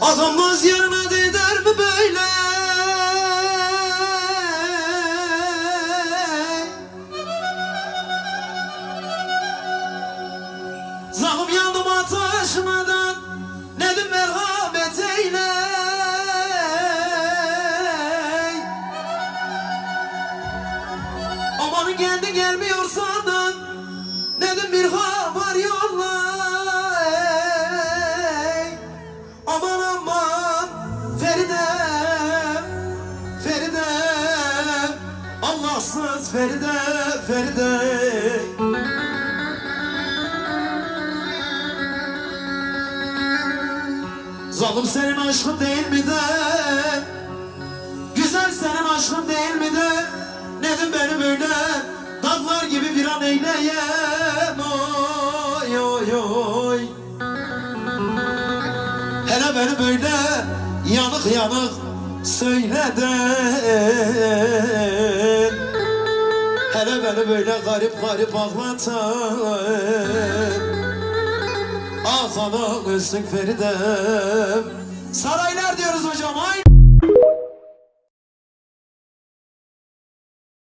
Adam naz yerine değder mi böyle? Zalim yanıma taşımadan nedim merhamet eyle. Aman kendi gelmiyorsan da nedim bir haber yolla. Aman aman Feridem, Feridem, Allahsız Feride, Feride. Zalim senin aşkın değil mi de, güzel senin aşkın değil mi de, nedim beni böyle dağlar gibi bir an eyleyem. Oy oy oy. Hele beni böyle yanık yanık söyle de, hele beni böyle garip garip ağlatan. Ah sana ölsün Feridem, sana